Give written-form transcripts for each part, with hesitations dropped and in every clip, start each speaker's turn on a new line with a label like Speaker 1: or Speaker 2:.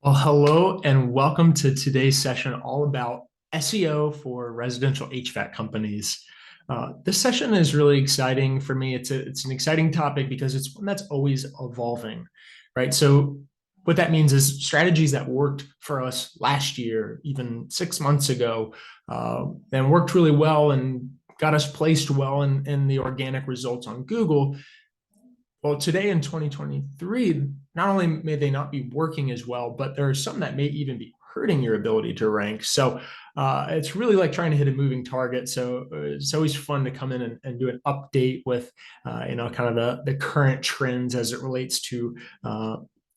Speaker 1: Well, hello and welcome to today's session all about SEO for residential HVAC companies. This session is really exciting for me. It's an exciting topic because it's one that's always evolving, right? So what that means is strategies that worked for us last year, even 6 months ago, and worked really well and got us placed well in the organic results on Google. Well, today in 2023, not only may they not be working as well, but there are some that may even be hurting your ability to rank. So it's really like trying to hit a moving target. So it's always fun to come in and do an update with, kind of the current trends as it relates to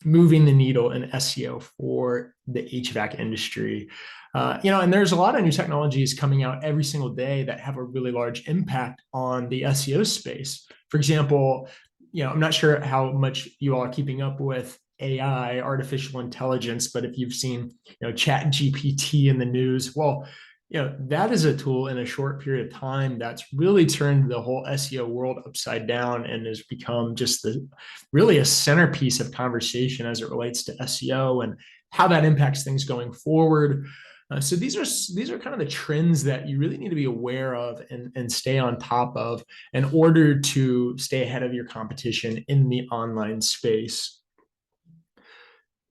Speaker 1: moving the needle in SEO for the HVAC industry. And there's a lot of new technologies coming out every single day that have a really large impact on the SEO space. For example, I'm not sure how much you all are keeping up with AI, artificial intelligence, but if you've seen, Chat GPT in the news, well, that is a tool in a short period of time that's really turned the whole SEO world upside down and has become just really a centerpiece of conversation as it relates to SEO and how that impacts things going forward. So these are kind of the trends that you really need to be aware of and stay on top of in order to stay ahead of your competition in the online space.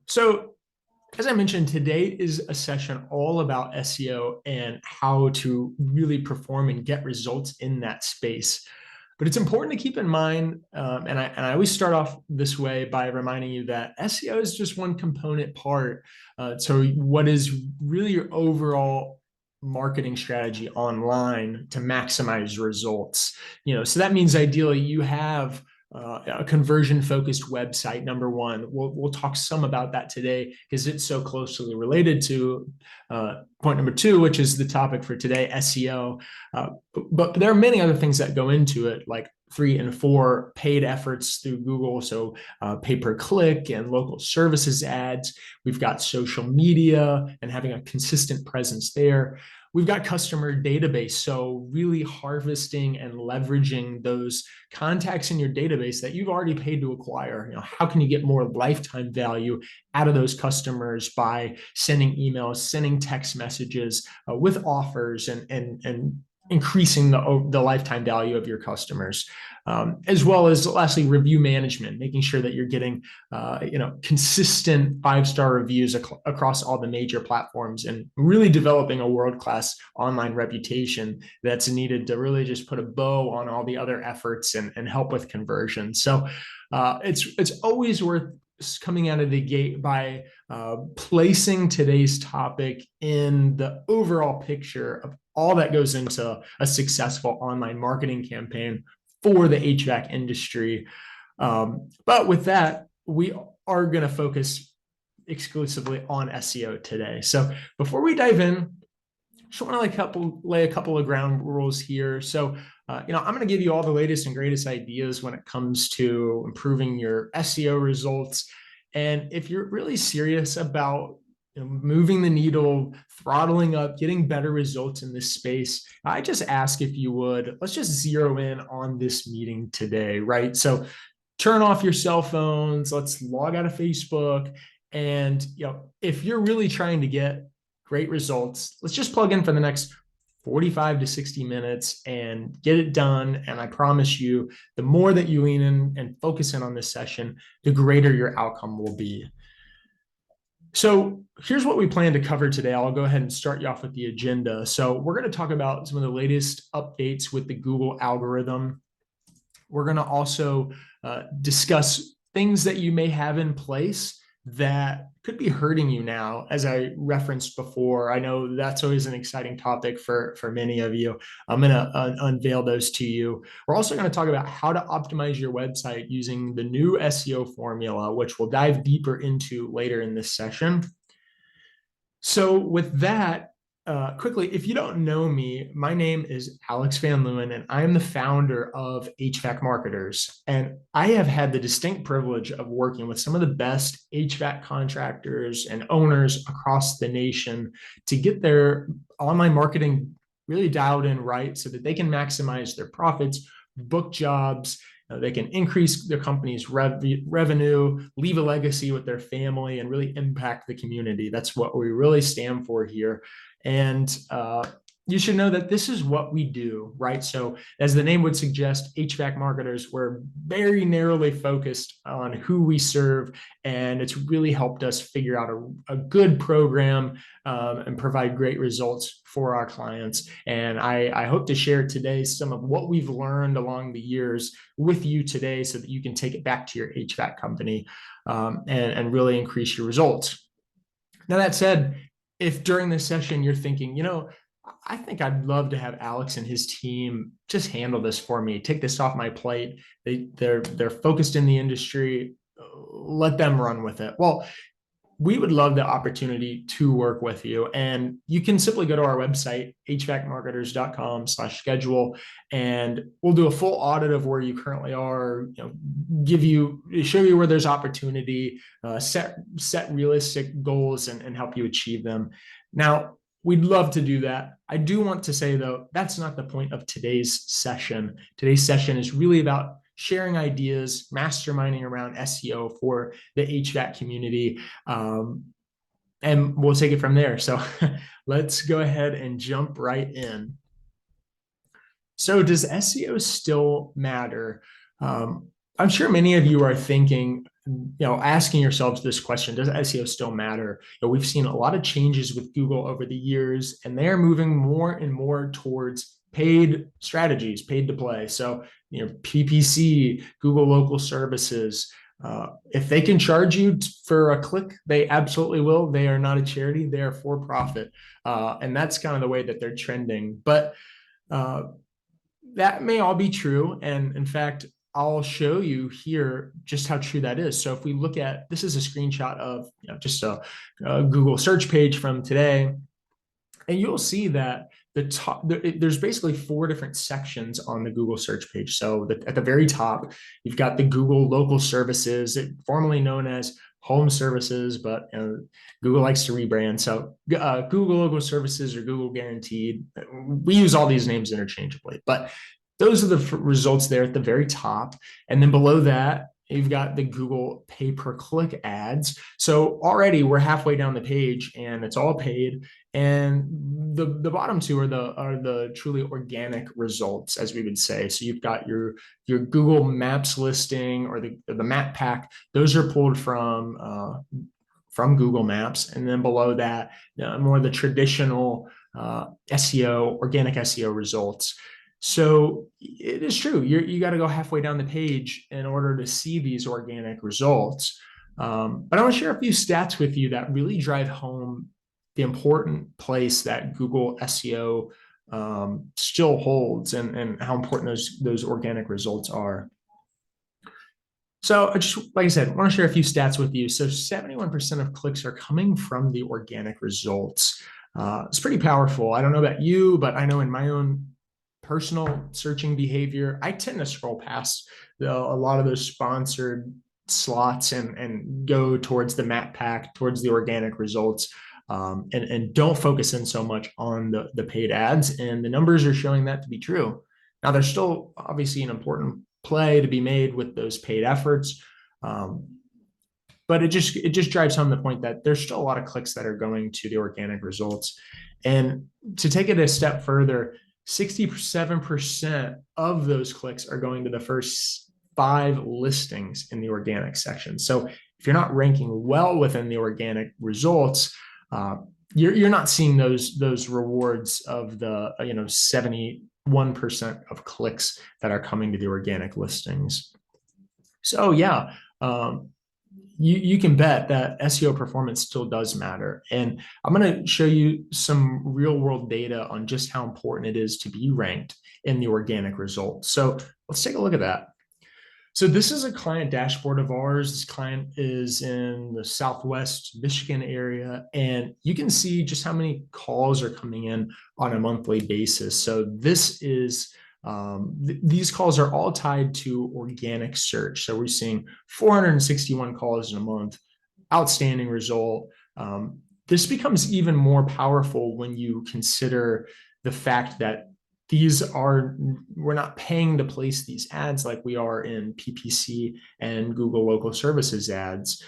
Speaker 1: So as I mentioned, today is a session all about SEO and how to really perform and get results in that space. But it's important to keep in mind, and I always start off this way by reminding you that SEO is just one component part. So what is really your overall marketing strategy online to maximize results? So that means ideally you have a conversion-focused website, number one. We'll talk some about that today because it's so closely related to point number two, which is the topic for today, SEO. But there are many other things that go into it, like 3 and 4 paid efforts through Google. So pay-per-click and local services ads. We've got social media and having a consistent presence there. We've got customer database, so really harvesting and leveraging those contacts in your database that you've already paid to acquire. How can you get more lifetime value out of those customers by sending emails, sending text messages with offers and increasing the lifetime value of your customers, as well as lastly review management, making sure that you're getting consistent 5-star reviews across all the major platforms and really developing a world-class online reputation that's needed to really just put a bow on all the other efforts and help with conversion. So it's always worth coming out of the gate by placing today's topic in the overall picture of all that goes into a successful online marketing campaign for the HVAC industry. But with that, we are going to focus exclusively on SEO today. So before we dive in, just want to lay a couple of ground rules here. So, I'm going to give you all the latest and greatest ideas when it comes to improving your SEO results. And if you're really serious about moving the needle, throttling up, getting better results in this space, I just ask if you would, let's just zero in on this meeting today, right? So turn off your cell phones, let's log out of Facebook. And if you're really trying to get great results, let's just plug in for the next 45 to 60 minutes and get it done. And I promise you, the more that you lean in and focus in on this session, the greater your outcome will be. So here's what we plan to cover today. I'll go ahead and start you off with the agenda. So we're going to talk about some of the latest updates with the Google algorithm. We're going to also discuss things that you may have in place that could be hurting you now. As I referenced before, I know that's always an exciting topic for many of you. I'm going to unveil those to you. We're also going to talk about how to optimize your website using the new SEO formula, which we'll dive deeper into later in this session. So with that, quickly, if you don't know me, my name is Alex Van Leeuwen, and I am the founder of HVAC Marketers. And I have had the distinct privilege of working with some of the best HVAC contractors and owners across the nation to get their online marketing really dialed in right so that they can maximize their profits, book jobs, They can increase their company's revenue, leave a legacy with their family, and really impact the community. That's what we really stand for here. And you should know that this is what we do, right? So as the name would suggest, HVAC marketers, we're very narrowly focused on who we serve, and it's really helped us figure out a good program and provide great results for our clients. And I hope to share today some of what we've learned along the years with you today so that you can take it back to your HVAC company and really increase your results. Now, that said, if during this session you're thinking, I think I'd love to have Alex and his team just handle this for me, take this off my plate. They're focused in the industry. Let them run with it. Well, we would love the opportunity to work with you. And you can simply go to our website, hvacmarketers.com/schedule, and we'll do a full audit of where you currently are, show you where there's opportunity, set realistic goals and help you achieve them. Now, we'd love to do that. I do want to say, though, that's not the point of today's session. Today's session is really about sharing ideas, masterminding around SEO for the HVAC community. And we'll take it from there. So let's go ahead and jump right in. So does SEO still matter? I'm sure many of you are thinking, asking yourselves this question: does SEO still matter? We've seen a lot of changes with Google over the years, and they're moving more and more towards paid strategies, paid to play. So, PPC, Google Local Services. If they can charge you for a click, they absolutely will. They are not a charity; they are for profit, and that's kind of the way that they're trending. But that may all be true, and in fact, I'll show you here just how true that is. So if we look at, this is a screenshot of just a Google search page from today, and you'll see that there's basically 4 different sections on the Google search page. So at the very top, you've got the Google Local Services, formerly known as Home Services, but Google likes to rebrand. So Google Local Services or Google Guaranteed. We use all these names interchangeably, but those are the results there at the very top. And then below that, you've got the Google pay-per-click ads. So already we're halfway down the page and it's all paid. And the bottom 2 are the truly organic results, as we would say. So you've got your Google Maps listing or the map pack. Those are pulled from Google Maps. And then below that, more of the traditional SEO, organic SEO results. So it is true. You got to go halfway down the page in order to see these organic results. But I want to share a few stats with you that really drive home the important place that Google SEO still holds and how important those organic results are. So like I said, I want to share a few stats with you. So 71% of clicks are coming from the organic results. It's pretty powerful. I don't know about you, but I know in my own personal searching behavior, I tend to scroll past a lot of those sponsored slots and go towards the map pack, towards the organic results, and don't focus in so much on the paid ads. And the numbers are showing that to be true. Now, there's still obviously an important play to be made with those paid efforts. But it just drives home the point that there's still a lot of clicks that are going to the organic results. And to take it a step further, 67% of those clicks are going to the first 5 listings in the organic section. So if you're not ranking well within the organic results, you're not seeing those rewards of the 71% of clicks that are coming to the organic listings. So yeah, you can bet that SEO performance still does matter. And I'm going to show you some real world data on just how important it is to be ranked in the organic results. So let's take a look at that. So this is a client dashboard of ours. This client is in the Southwest Michigan area, and you can see just how many calls are coming in on a monthly basis. So this is these calls are all tied to organic search. So we're seeing 461 calls in a month. Outstanding result. This becomes even more powerful when you consider the fact that we're not paying to place these ads like we are in PPC and Google Local Services ads.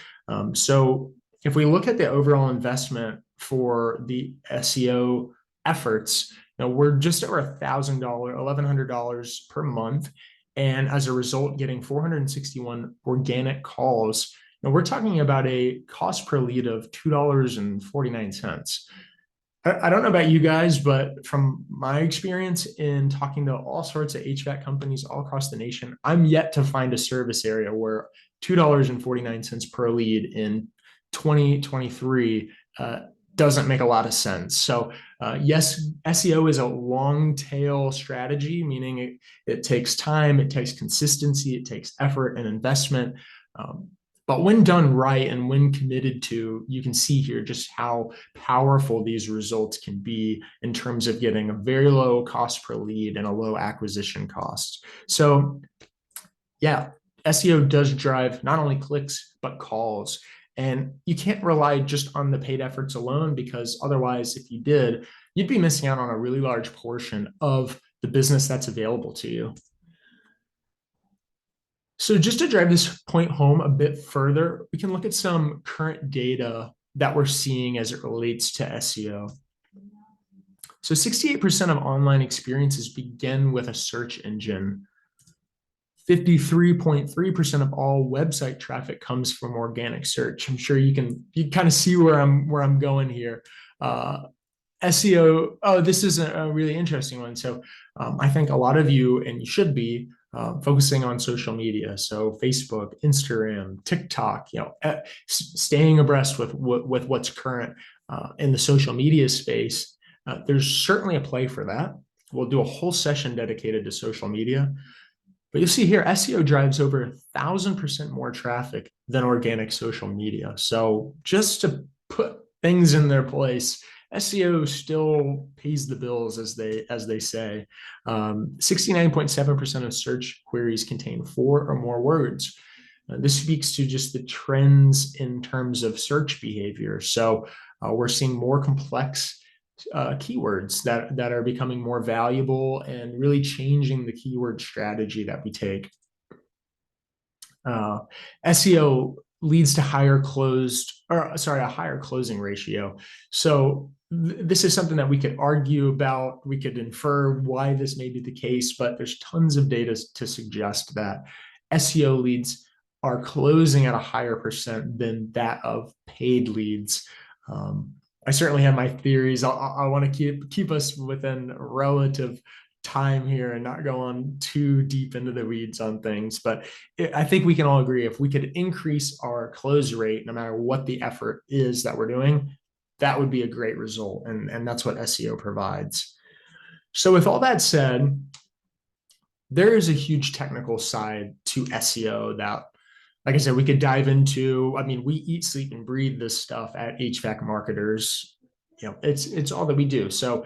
Speaker 1: So if we look at the overall investment for the SEO efforts, we're just over $1,000, $1,100 per month. And as a result, getting 461 organic calls. Now we're talking about a cost per lead of $2.49. I don't know about you guys, but from my experience in talking to all sorts of HVAC companies all across the nation, I'm yet to find a service area where $2.49 per lead in 2023 doesn't make a lot of sense. So yes, SEO is a long tail strategy, meaning it takes time, it takes consistency, it takes effort and investment. But when done right and when committed to, you can see here just how powerful these results can be in terms of getting a very low cost per lead and a low acquisition cost. So yeah, SEO does drive not only clicks, but calls. And you can't rely just on the paid efforts alone, because otherwise, if you did, you'd be missing out on a really large portion of the business that's available to you. So just to drive this point home a bit further, we can look at some current data that we're seeing as it relates to SEO. So 68% of online experiences begin with a search engine. 53.3% of all website traffic comes from organic search. I'm sure you kind of see where I'm going here. SEO, oh, this is a really interesting one. So I think a lot of you, and you should be, focusing on social media. So Facebook, Instagram, TikTok, staying abreast with what's current in the social media space. There's certainly a play for that. We'll do a whole session dedicated to social media. But you'll see here, SEO drives over 1,000% more traffic than organic social media. So just to put things in their place, SEO still pays the bills, as they say. 69.7% of search queries contain 4 or more words. This speaks to just the trends in terms of search behavior. So we're seeing more complex keywords that are becoming more valuable and really changing the keyword strategy that we take. SEO leads to a higher closing ratio. So this is something that we could argue about. We could infer why this may be the case, but there's tons of data to suggest that SEO leads are closing at a higher percent than that of paid leads. I certainly have my theories. I want to keep us within relative time here and not go on too deep into the weeds on things. But I think we can all agree, if we could increase our close rate, no matter what the effort is that we're doing, that would be a great result. And that's what SEO provides. So with all that said, there is a huge technical side to SEO that, like I said, we could dive into. I mean, we eat, sleep, and breathe this stuff at HVAC Marketers. It's all that we do. So,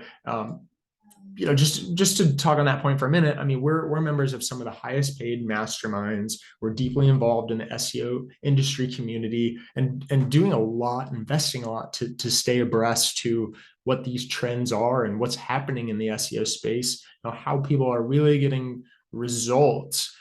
Speaker 1: just to talk on that point for a minute, I mean, we're members of some of the highest paid masterminds. We're deeply involved in the SEO industry community and doing a lot, investing a lot to stay abreast to what these trends are and what's happening in the SEO space, how people are really getting results.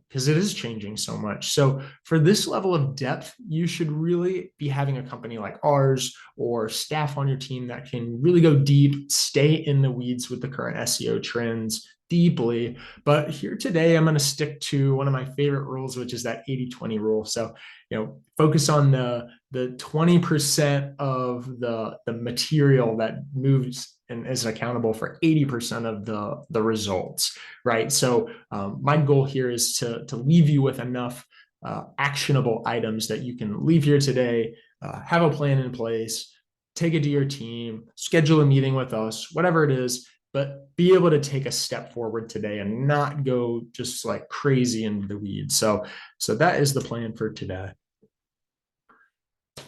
Speaker 1: Because it is changing so much. So for this level of depth, you should really be having a company like ours or staff on your team that can really go deep, stay in the weeds with the current SEO trends deeply. But here today, I'm going to stick to one of my favorite rules, which is that 80-20 rule. So, focus on the 20% of the material that moves and is accountable for 80% of the results, right? So my goal here is to leave you with enough actionable items that you can leave here today, have a plan in place, take it to your team, schedule a meeting with us, whatever it is, but be able to take a step forward today and not go just like crazy into the weeds. So that is the plan for today.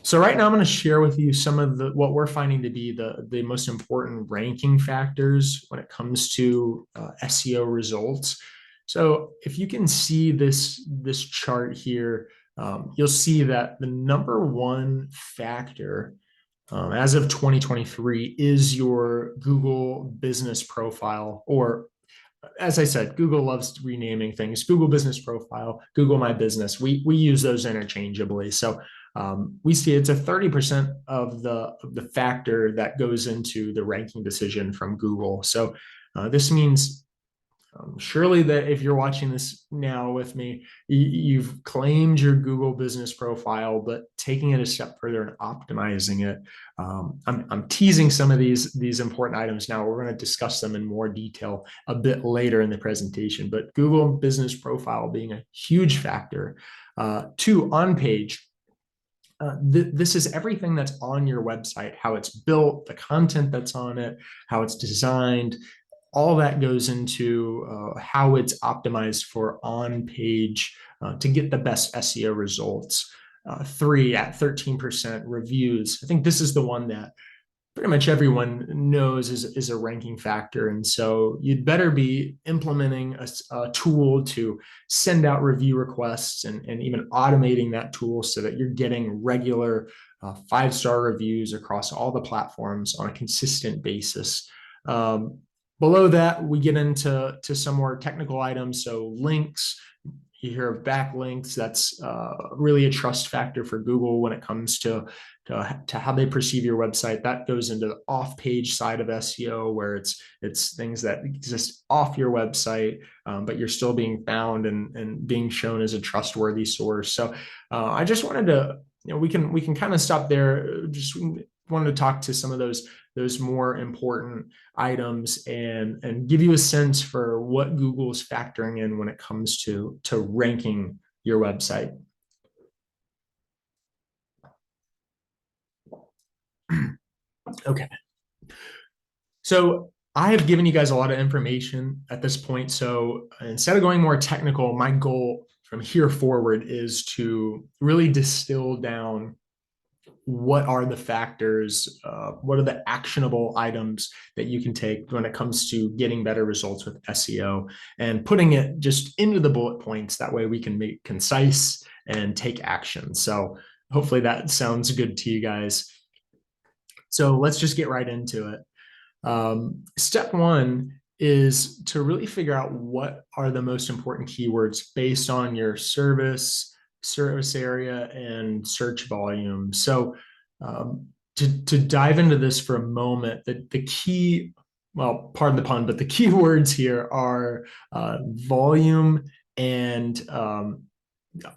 Speaker 1: So right now I'm going to share with you some of what we're finding to be the most important ranking factors when it comes to SEO results. So if you can see this chart here, you'll see that the number one factor as of 2023 is your Google business profile, or as I said, Google loves renaming things. Google Business Profile, Google My Business. We use those interchangeably. So we see it's a 30% of the factor that goes into the ranking decision from Google. So this means surely that if you're watching this now with me, you've claimed your Google business profile, but taking it a step further and optimizing it. I'm teasing some of these important items now. We're going to discuss them in more detail a bit later in the presentation, but Google business profile being a huge factor. Two, on page. This is everything that's on your website, how it's built, the content that's on it, how it's designed. All that goes into how it's optimized for on-page to get the best SEO results. Three, at 13%, reviews. I think this is the one that pretty much everyone knows is a ranking factor. And so you'd better be implementing a tool to send out review requests and even automating that tool so that you're getting regular 5-star reviews across all the platforms on a consistent basis. Below that, we get into some more technical items. So links, you hear of backlinks. That's really a trust factor for Google when it comes to how they perceive your website. That goes into the off-page side of SEO, where it's things that exist off your website, but you're still being found and being shown as a trustworthy source. So I just wanted to, we can kind of stop there. Just wanted to talk to some of those more important items and give you a sense for what Google is factoring in when it comes to ranking your website. Okay. So I have given you guys a lot of information at this point. So instead of going more technical, my goal from here forward is to really distill down what are the factors, what are the actionable items that you can take when it comes to getting better results with SEO, and putting it just into the bullet points. That way we can make concise and take action. So hopefully that sounds good to you guys. So let's just get right into it. Step one is to really figure out what are the most important keywords based on your service area and search volume. So to dive into this for a moment, the key, well, pardon the pun, but the keywords here are volume and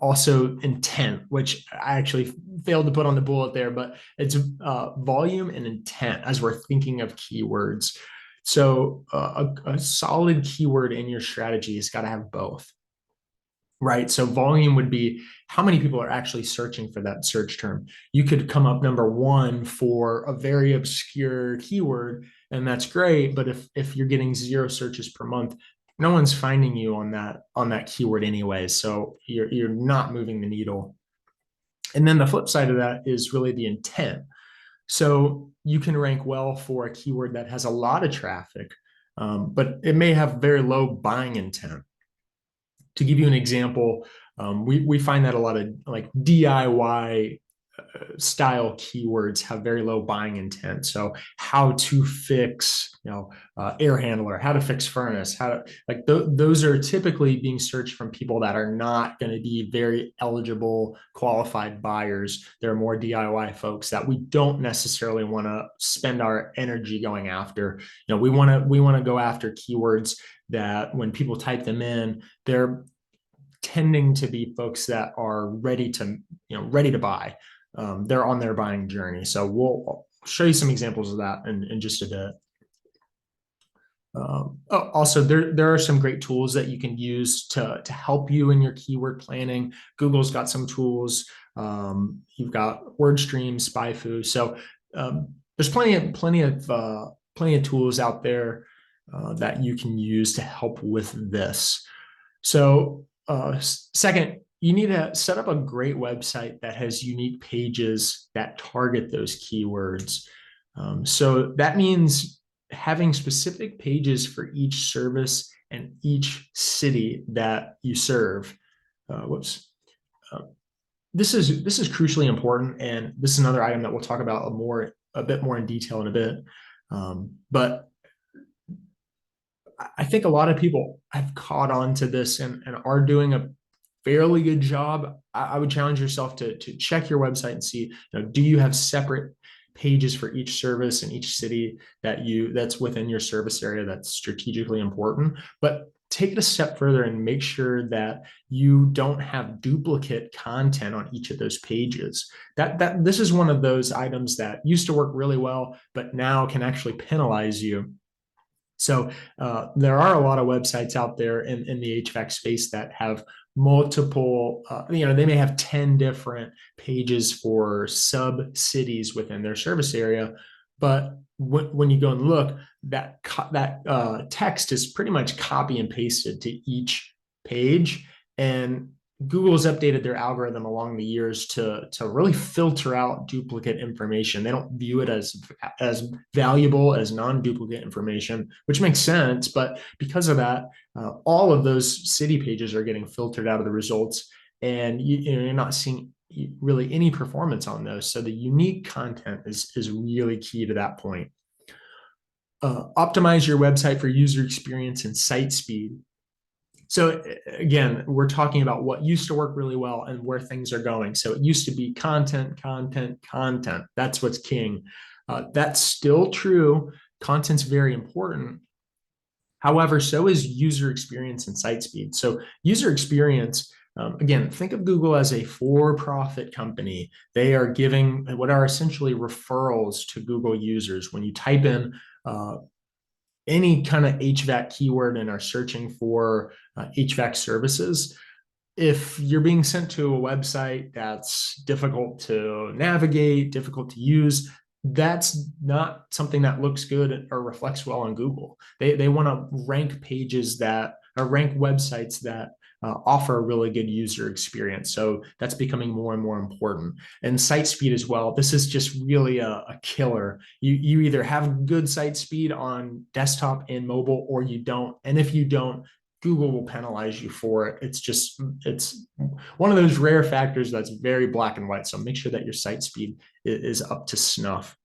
Speaker 1: also intent, which I actually failed to put on the bullet there, but it's volume and intent as we're thinking of keywords. So a solid keyword in your strategy has got to have both. Right. So volume would be how many people are actually searching for that search term. You could come up number one for a very obscure keyword, and that's great. But if you're getting 0 searches per month, no one's finding you on that keyword anyway. So you're not moving the needle. And then the flip side of that is really the intent. So you can rank well for a keyword that has a lot of traffic, but it may have very low buying intent. To give you an example, we find that a lot of like DIY style keywords have very low buying intent. So how to fix, air handler, how to fix furnace, those are typically being searched from people that are not going to be very eligible, qualified buyers. They're more DIY folks that we don't necessarily want to spend our energy going after. We want to go after keywords that when people type them in, they're tending to be folks that are ready to buy. They're on their buying journey. So we'll show you some examples of that in just a bit. Also, there are some great tools that you can use to help you in your keyword planning. Google's got some tools. You've got WordStream, SpyFu. So there's plenty of tools out there that you can use to help with this. So second, you need to set up a great website that has unique pages that target those keywords. So that means having specific pages for each service and each city that you serve. This is crucially important, and this is another item that we'll talk about more a bit more in detail in a bit. But I think a lot of people have caught on to this and are doing a fairly good job. I would challenge yourself to check your website and see, do you have separate pages for each service in each city that's within your service area that's strategically important. But take it a step further and make sure that you don't have duplicate content on each of those pages. That this is one of those items that used to work really well, but now can actually penalize you. So there are a lot of websites out there in the HVAC space that have multiple, they may have 10 different pages for sub cities within their service area. But when you go and look, that text is pretty much copy and pasted to each page. And Google's updated their algorithm along the years to really filter out duplicate information. They don't view it as valuable as non-duplicate information, which makes sense. But because of that, all of those city pages are getting filtered out of the results, and you're not seeing really any performance on those. So the unique content is really key to that point. Optimize your website for user experience and site speed. So again, we're talking about what used to work really well and where things are going. So it used to be content, content, content. That's what's king. That's still true. Content's very important. However, so is user experience and site speed. So user experience, again, think of Google as a for-profit company. They are giving what are essentially referrals to Google users. When you type in any kind of HVAC keyword and are searching for HVAC services, if you're being sent to a website that's difficult to navigate, difficult to use, that's not something that looks good or reflects well on Google. They want to rank pages that or rank websites that offer a really good user experience. So that's becoming more and more important. And site speed as well. This is just really a killer. You either have good site speed on desktop and mobile, or you don't. And if you don't, Google will penalize you for it. It's one of those rare factors that's very black and white. So make sure that your site speed is up to snuff.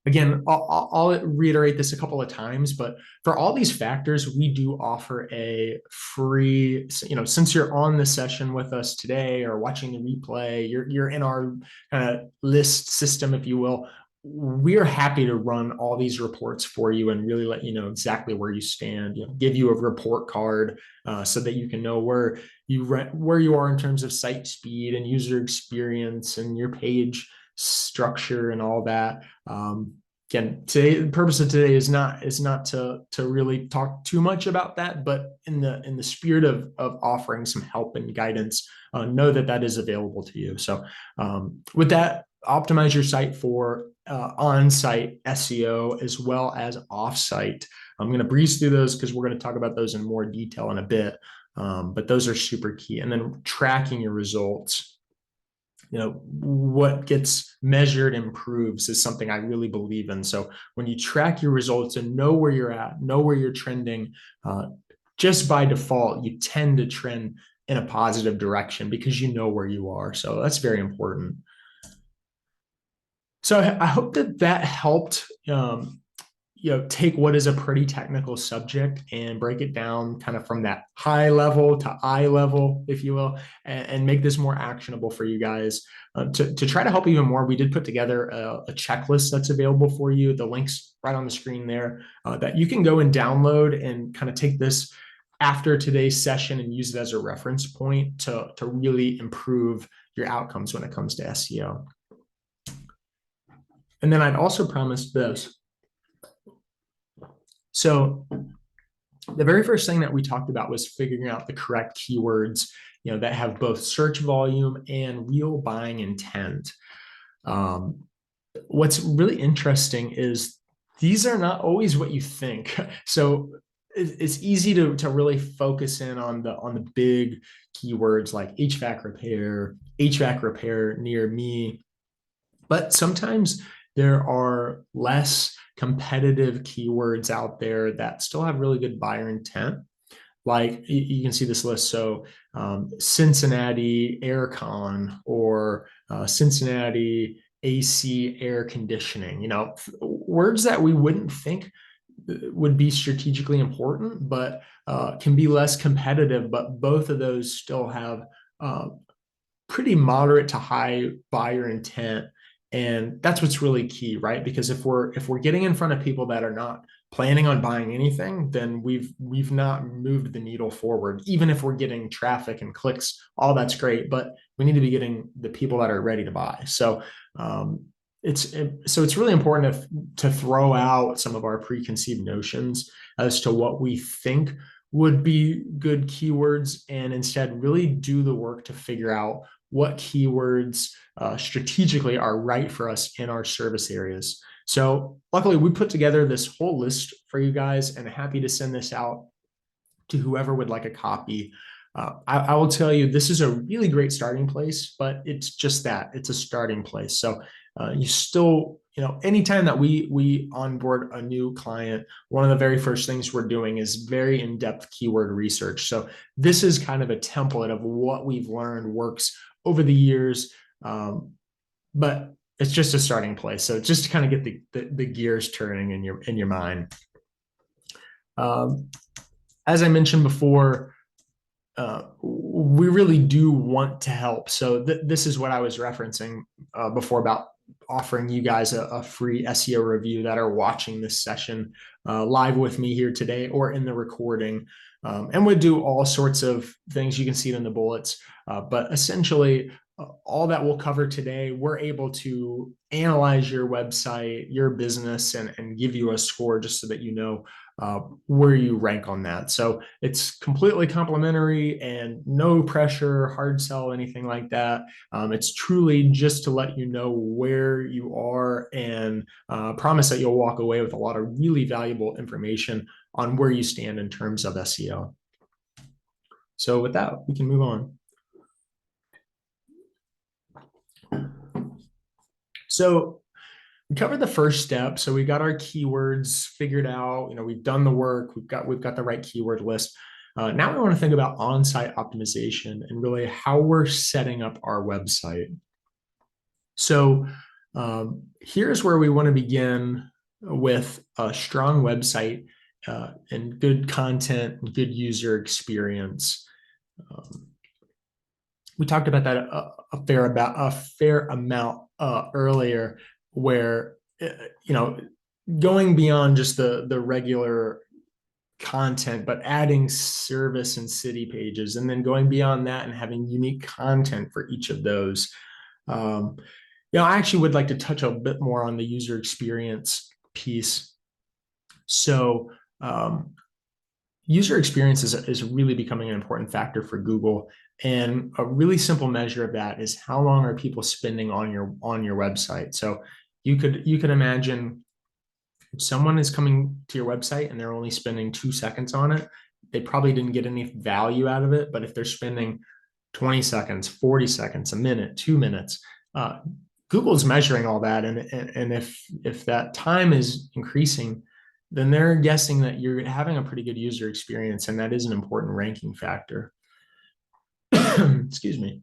Speaker 1: Again, I'll reiterate this a couple of times, but for all these factors, we do offer a free, since you're on the session with us today or watching the replay, you're in our kind of list system, if you will. We're happy to run all these reports for you and really let you know exactly where you stand, give you a report card so that you can know where you are in terms of site speed and user experience and your page structure and all that. Again, today, the purpose of today is not to really talk too much about that, but in the spirit of offering some help and guidance, know that is available to you. So with that, optimize your site for on-site SEO as well as off-site. I'm going to breeze through those because we're going to talk about those in more detail in a bit, but those are super key. And then tracking your results. What gets measured improves is something I really believe in. So when you track your results and know where you're at, know where you're trending, just by default, you tend to trend in a positive direction because you know where you are. So that's very important. So I hope that helped take what is a pretty technical subject and break it down kind of from that high level to eye level, if you will, and make this more actionable for you guys. To try to help even more, we did put together a checklist that's available for you. The link's right on the screen there that you can go and download and kind of take this after today's session and use it as a reference point to really improve your outcomes when it comes to SEO. And then I'd also promised this. So the very first thing that we talked about was figuring out the correct keywords, that have both search volume and real buying intent. What's really interesting is these are not always what you think. So it's easy to really focus in on the big keywords like HVAC repair near me. But sometimes there are less competitive keywords out there that still have really good buyer intent. Like you can see this list. So Cincinnati aircon or Cincinnati AC, air conditioning, words that we wouldn't think would be strategically important, but can be less competitive. But both of those still have pretty moderate to high buyer intent. And that's what's really key, right? Because if we're getting in front of people that are not planning on buying anything, then we've not moved the needle forward. Even if we're getting traffic and clicks, all that's great, but we need to be getting the people that are ready to buy. So it's really important to throw out some of our preconceived notions as to what we think would be good keywords, and instead really do the work to figure out what keywords strategically are right for us in our service areas. So luckily, we put together this whole list for you guys, and happy to send this out to whoever would like a copy. I will tell you, this is a really great starting place, but it's just that, it's a starting place. So you still, anytime that we onboard a new client, one of the very first things we're doing is very in-depth keyword research. So this is kind of a template of what we've learned works over the years, but it's just a starting place. So just to kind of get the gears turning in your mind. As I mentioned before, we really do want to help. So this is what I was referencing before about offering you guys a free SEO review that are watching this session live with me here today or in the recording. And we do all sorts of things. You can see it in the bullets. But essentially, all that we'll cover today, we're able to analyze your website, your business, and give you a score just so that you know where you rank on that. So it's completely complimentary and no pressure, hard sell, anything like that. It's truly just to let you know where you are, and promise that you'll walk away with a lot of really valuable information on where you stand in terms of SEO. So with that, we can move on. So we covered the first step. So we got our keywords figured out. We've done the work. We've got the right keyword list. Now we want to think about on-site optimization and really how we're setting up our website. So here's where we want to begin with a strong website and good content and good user experience. We talked about that a fair amount earlier, where going beyond just the regular content, but adding service and city pages, and then going beyond that and having unique content for each of those. I actually would like to touch a bit more on the user experience piece. So user experience is really becoming an important factor for Google. And a really simple measure of that is how long are people spending on your website. So you could imagine if someone is coming to your website and they're only spending 2 seconds on it, they probably didn't get any value out of it. But if they're spending 20 seconds, 40 seconds, a minute, 2 minutes, Google's measuring all that. And if that time is increasing, then they're guessing that you're having a pretty good user experience, and that is an important ranking factor. Excuse me.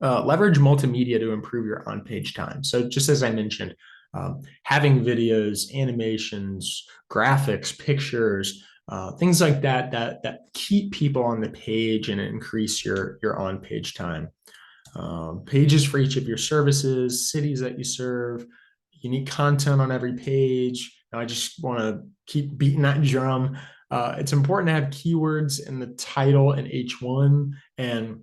Speaker 1: Leverage multimedia to improve your on-page time. So just as I mentioned, having videos, animations, graphics, pictures, things like that keep people on the page and increase your on-page time. Pages for each of your services, cities that you serve, unique content on every page. I just want to keep beating that drum. It's important to have keywords in the title and H1. And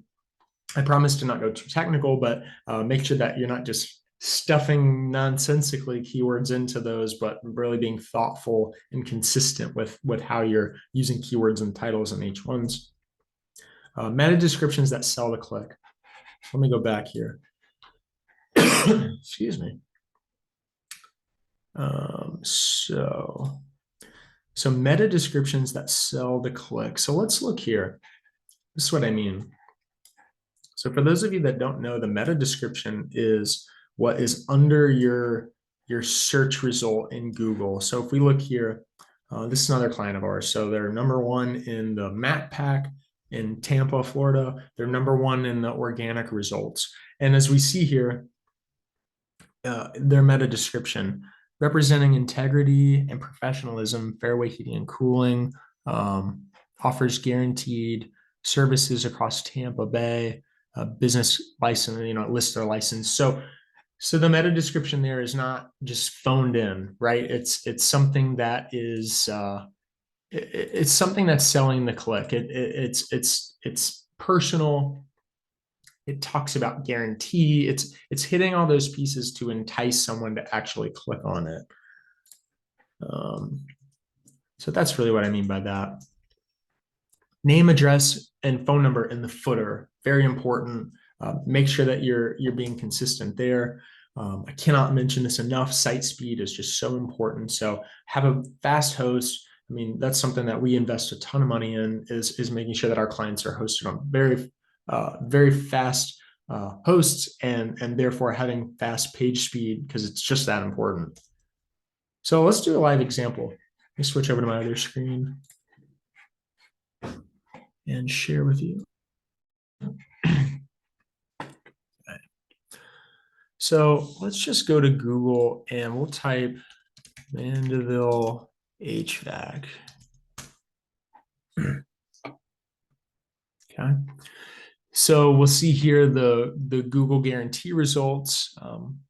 Speaker 1: I promise to not go too technical, but make sure that you're not just stuffing nonsensically keywords into those, but really being thoughtful and consistent with how you're using keywords and titles and H1s. Meta descriptions that sell the click. Let me go back here. Excuse me. So meta descriptions that sell the click. So let's look here. This is what I mean. So for those of you that don't know, the meta description is what is under your search result in Google. So if we look here, this is another client of ours. So they're #1 in the map pack in Tampa, Florida. They're #1 in the organic results. And as we see here, their meta description, representing integrity and professionalism, Fairway Heating and Cooling, offers guaranteed services across Tampa Bay, business license, list their license. So the meta description there is not just phoned in, right? It's something that is it's something that's selling the click. It's personal. It talks about guarantee. It's hitting all those pieces to entice someone to actually click on it. So that's really what I mean by that. Name, address, and phone number in the footer, very important. Make sure that you're being consistent there. I cannot mention this enough. Site speed is just so important. So have a fast host. I mean, that's something that we invest a ton of money in, is making sure that our clients are hosted on very fast hosts, and therefore having fast page speed, because it's just that important. So let's do a live example. Let me switch over to my other screen and share with you. So let's just go to Google and we'll type Mandeville HVAC. Okay. So we'll see here the Google guarantee results.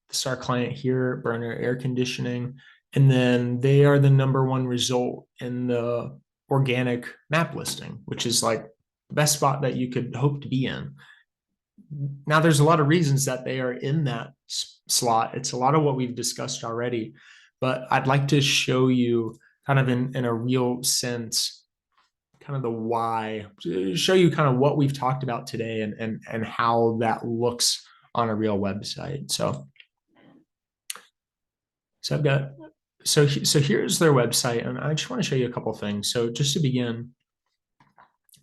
Speaker 1: This is our client here, Burner Air Conditioning. And then they are the #1 result in the organic map listing, which is like the best spot that you could hope to be in. Now, there's a lot of reasons that they are in that slot. It's a lot of what we've discussed already, but I'd like to show you kind of in a real sense, kind of the why, show you kind of what we've talked about today and how that looks on a real website. So I've got, so here's their website, and I just want to show you a couple things. So just to begin,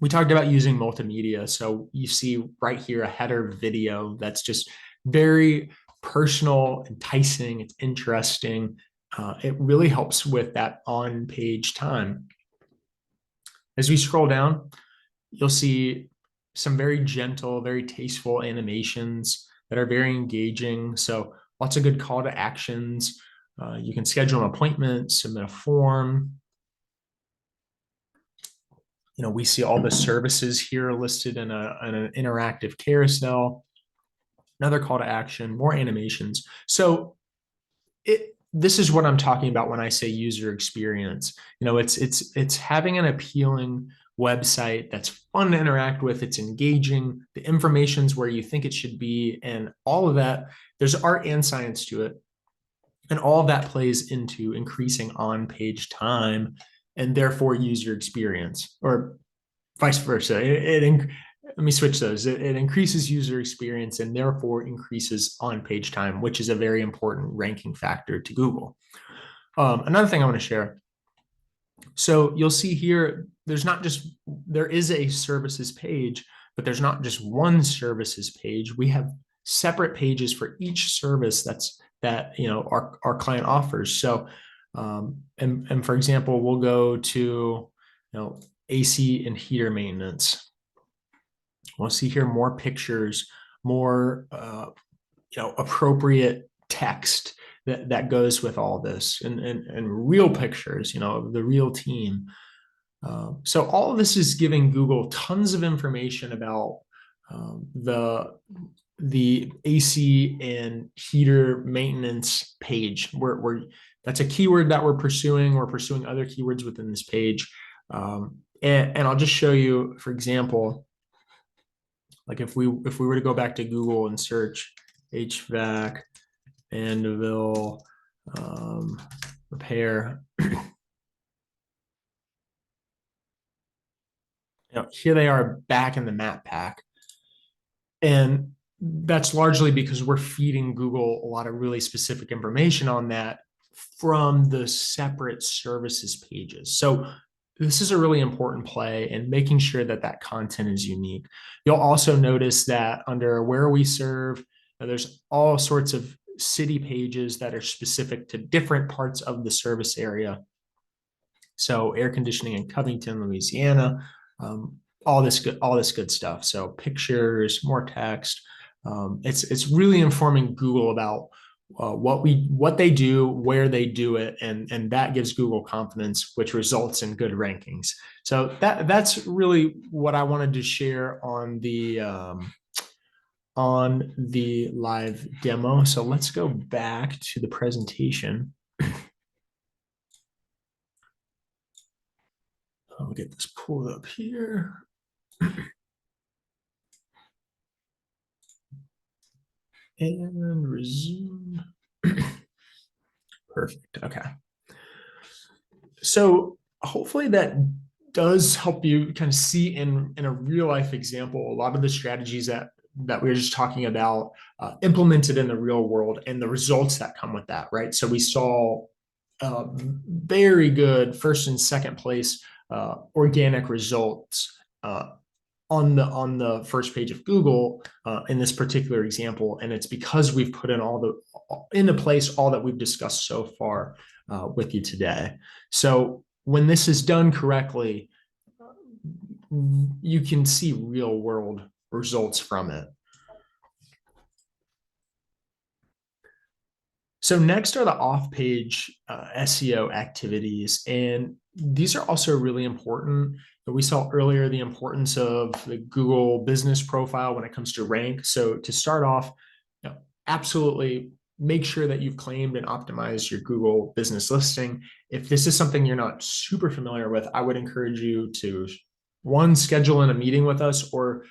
Speaker 1: we talked about using multimedia. So you see right here a header video that's just very personal, enticing, it's interesting. It really helps with that on-page time. As we scroll down, you'll see some very gentle, very tasteful animations that are very engaging. So lots of good call to actions. You can schedule an appointment, submit a form. We see all the services here listed in an interactive carousel. Another call to action, more animations. So this is what I'm talking about when I say user experience. It's having an appealing website that's fun to interact with. It's engaging. The information's where you think it should be, and all of that. There's art and science to it, and all of that plays into increasing on-page time and therefore user experience, or vice versa. Let me switch those. It increases user experience and therefore increases on-page time, which is a very important ranking factor to Google. Another thing I want to share. So you'll see here, there is a services page, but there's not just one services page. We have separate pages for each service that our client offers. So, and for example, we'll go to AC and heater maintenance. We'll see here more pictures, more appropriate text that goes with all this, and real pictures, of the real team. So all of this is giving Google tons of information about the AC and heater maintenance page. That's a keyword that we're pursuing. We're pursuing other keywords within this page. And I'll just show you, for example, like if we were to go back to Google and search HVAC Mandeville repair, here they are back in the map pack. And that's largely because we're feeding Google a lot of really specific information on that from the separate services pages. So this is a really important play, and making sure that content is unique. You'll also notice that under where we serve, there's all sorts of city pages that are specific to different parts of the service area. So air conditioning in Covington, Louisiana, all this good stuff. So pictures, more text. It's really informing Google about what they do, where they do it, and that gives Google confidence, which results in good rankings. So that's really what I wanted to share on the live demo. So let's go back to the presentation. I'll get this pulled up here. And resume. Perfect. Okay. So hopefully that does help you kind of see in a real life example a lot of the strategies that we were just talking about implemented in the real world and the results that come with that, right? So we saw very good first and second place organic results on the first page of Google in this particular example, and it's because we've put in into place all that we've discussed so far with you today. So when this is done correctly, you can see real world results from it. So next are the off-page SEO activities, and these are also really important. We saw earlier the importance of the Google business profile when it comes to rank. So to start off, absolutely make sure that you've claimed and optimized your Google business listing. If this is something you're not super familiar with, I would encourage you to, one, schedule in a meeting with us, or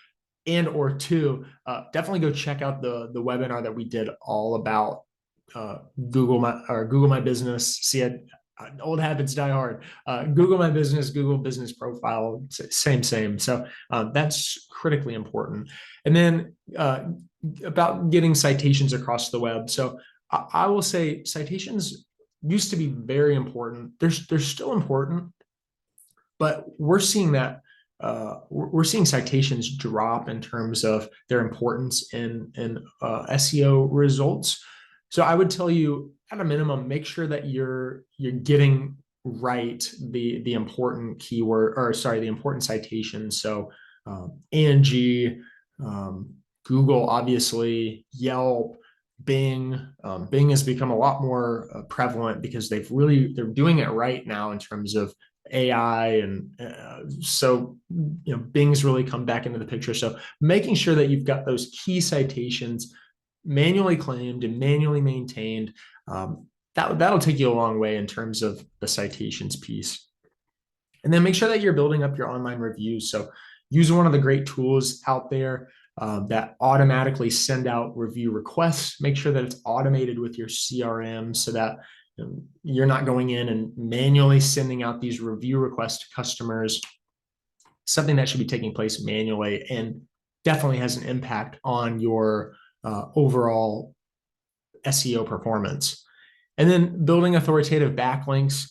Speaker 1: two, definitely go check out the webinar that we did all about Google My Business. See, old habits die hard. Google My Business, Google Business Profile, same. So that's critically important. And then about getting citations across the web. So I will say citations used to be very important. They're still important, but we're seeing that we're seeing citations drop in terms of their importance in SEO results. So I would tell you, at a minimum, make sure that you're getting right the important keyword, or sorry, the important citations. So Angie, Google, obviously, Yelp, Bing. Bing has become a lot more prevalent because they're doing it right now in terms of AI, and so Bing's really come back into the picture. So making sure that you've got those key citations manually claimed and manually maintained, that'll take you a long way in terms of the citations piece. And then make sure that you're building up your online reviews. So use one of the great tools out there that automatically send out review requests. Make sure that it's automated with your CRM so that you're not going in and manually sending out these review requests to customers. Something that should be taking place manually and definitely has an impact on your overall SEO performance. And then building authoritative backlinks,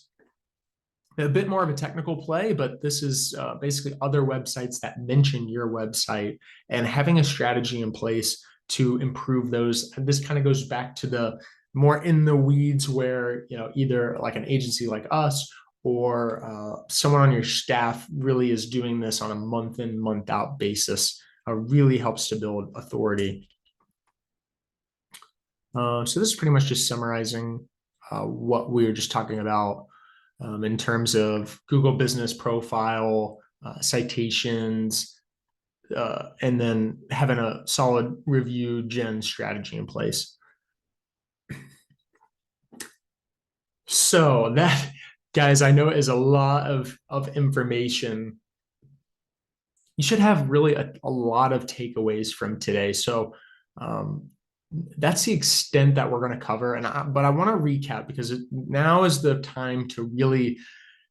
Speaker 1: a bit more of a technical play, but this is basically other websites that mention your website and having a strategy in place to improve those. And this kind of goes back to the more in the weeds where, either like an agency like us or someone on your staff really is doing this on a month in, month out basis. Really helps to build authority. So this is pretty much just summarizing what we were just talking about in terms of Google Business Profile, citations, and then having a solid review gen strategy in place. So that, guys, I know is a lot of information. You should have really a lot of takeaways from today. So that's the extent that we're going to cover. But I want to recap because now is the time to really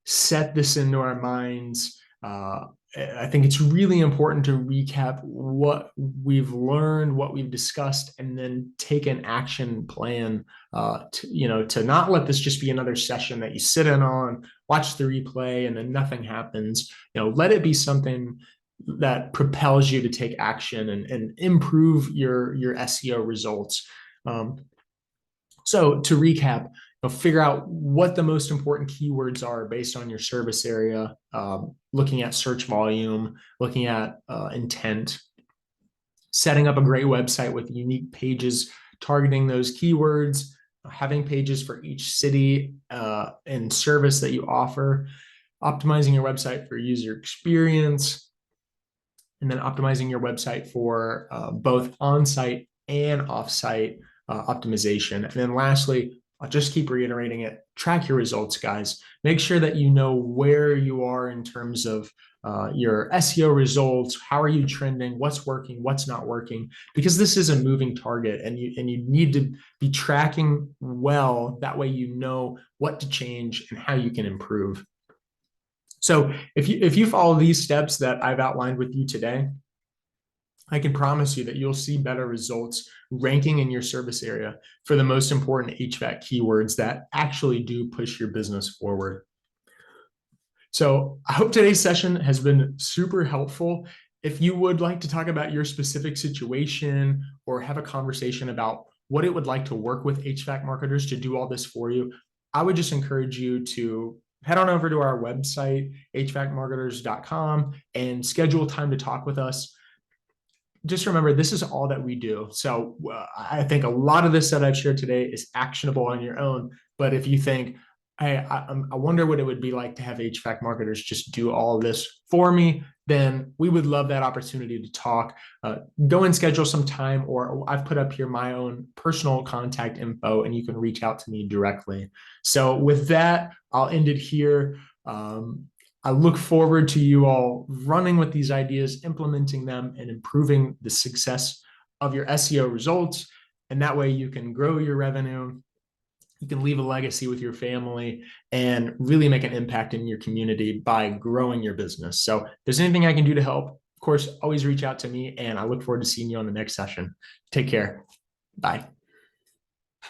Speaker 1: set this into our minds. I think it's really important to recap what we've learned, what we've discussed, and then take an action plan to not let this just be another session that you sit in on, watch the replay, and then nothing happens. Let it be something that propels you to take action and improve your SEO results. So to recap, figure out what the most important keywords are based on your service area, looking at search volume, looking at intent, setting up a great website with unique pages targeting those keywords, having pages for each city and service that you offer, optimizing your website for user experience, and then optimizing your website for both on-site and off-site optimization. And then lastly, I'll just keep reiterating it, track your results, guys. Make sure that you know where you are in terms of your SEO results. How are you trending? What's working? What's not working? Because this is a moving target, and you need to be tracking well. That way you know what to change and how you can improve. So if you follow these steps that I've outlined with you today, I can promise you that you'll see better results ranking in your service area for the most important HVAC keywords that actually do push your business forward. So I hope today's session has been super helpful. If you would like to talk about your specific situation or have a conversation about what it would like to work with HVAC marketers to do all this for you, I would just encourage you to head on over to our website, hvacmarketers.com, and schedule time to talk with us. Just remember, this is all that we do. So I think a lot of this that I've shared today is actionable on your own. But if you think, hey, I wonder what it would be like to have HVAC marketers just do all this for me, then we would love that opportunity to talk. Go and schedule some time, or I've put up here my own personal contact info, and you can reach out to me directly. So with that, I'll end it here. I look forward to you all running with these ideas, implementing them, and improving the success of your SEO results. And that way you can grow your revenue, you can leave a legacy with your family, and really make an impact in your community by growing your business. So if there's anything I can do to help, of course, always reach out to me, and I look forward to seeing you on the next session. Take care. Bye.